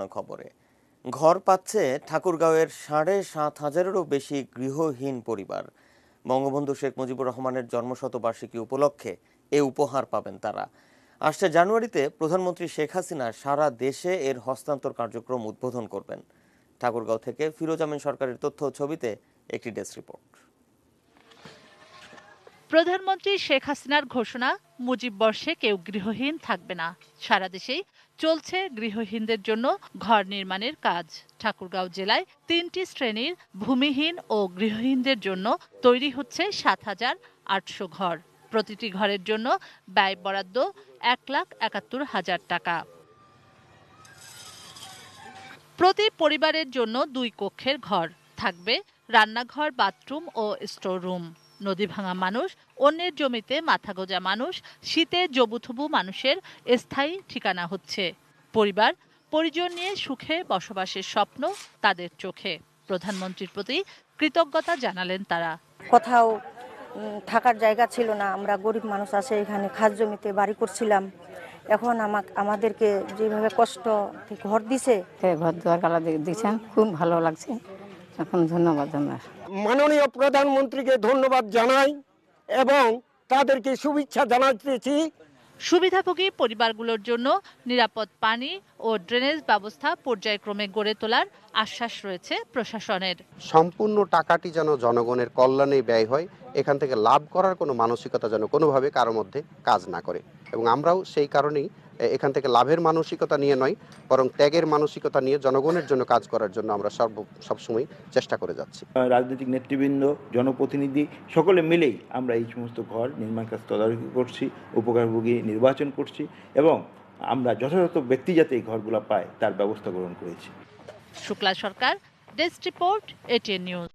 উদ্বেগজনক খবরে। ঘর পাচ্ছে ঠাকুরগাঁওয়ের ৭,৫০০-এরও বেশি গৃহহীন পরিবার। বঙ্গবন্ধু শেখ মুজিবুর রহমানের জন্মশতবার্ষিকী উপলক্ষে এ উপহার পাবেন তারা। আসছে জানুয়ারিতে প্রধানমন্ত্রী শেখ হাসিনা সারা দেশে এর হস্তান্তর কার্যক্রম উদ্বোধন করবেন। ঠাকুরগাঁও থেকে ফিরোজ আমিন সরকারের তথ্য ও ছবিতে একটি ডেস্ক রিপোর্ট। প্রধানমন্ত্রী শেখ হাসিনার ঘোষণা, মুজিব বর্ষে কেউ গৃহহীন থাকবে না। সারা দেশেই চলছে গৃহহীনদের জন্য ঘর নির্মাণের কাজ। ঠাকুরগাঁও জেলায় ৩টি শ্রেণীর ভূমিহীন ও গৃহহীনদের জন্য তৈরি হচ্ছে ৭,৮০০ ঘর। প্রতিটি ঘরের জন্য ব্যয় বরাদ্দ ১,৭১,০০০ টাকা। প্রতি পরিবারের জন্য ২ কক্ষের ঘর থাকবে, রান্নাঘর, বাথরুম ও স্টোর রুম। নদী ভাঙা মানুষ, অন্যের জমিতে মাথা গোঁজা মানুষ, শীতে জবুথবু মানুষের স্থায়ী ঠিকানা হচ্ছে। পরিবার পরিজন নিয়ে সুখে বসবাসের স্বপ্ন তাদের চোখে। প্রধানমন্ত্রীর প্রতি কৃতজ্ঞতা জানালেন তারা। কোথাও থাকার জায়গা ছিল না, আমরা গরিব মানুষ আছে, এখানে খাস জমিতে বাড়ি করছিলাম। এখন আমাদেরকে যেভাবে কষ্ট ঘর দিছে, ঘর দুয়ার কালা দিচ্ছেন, খুব ভালো লাগছে। এখন ধন্যবাদ জানাই মাননীয় প্রধানমন্ত্রীকে ধন্যবাদ জানাই এবং তাদেরকে শুভেচ্ছা জানাতেছি। সুবিধাভোগী পরিবারগুলোর জন্য নিরাপদ পানি ও ড্রেনেজ ব্যবস্থা পর্যায়ক্রমে গড়ে তোলার আশ্বাস রয়েছে প্রশাসনের। সম্পূর্ণ টাকাটি যেন জনগণের কল্যাণে ব্যয় হয়, এখান থেকে লাভ করার কোনো মানসিকতা যেন কোনোভাবে কারো মধ্যে কাজ না করে। এবং আমরাও সেই কারণেই এখান থেকে লাভের মানসিকতা নিয়ে নয়, বরং ত্যাগের মানসিকতা নিয়ে জনগণের জন্য কাজ করার জন্য আমরা সবসময় চেষ্টা করে যাচ্ছি। রাজনৈতিক নেতৃবৃন্দ, জনপ্রতিনিধি সকলে মিলেই আমরা এই সমস্ত ঘর নির্মাণ কাজ তদারকি করছি, উপকারভোগী নির্বাচন করছি এবং আমরা যথাযথ ব্যক্তি যাতে এই ঘরগুলো পায় তার ব্যবস্থা গ্রহণ করেছি। শুক্লা সরকার, ডেস্ক রিপোর্ট, এটিএন নিউজ।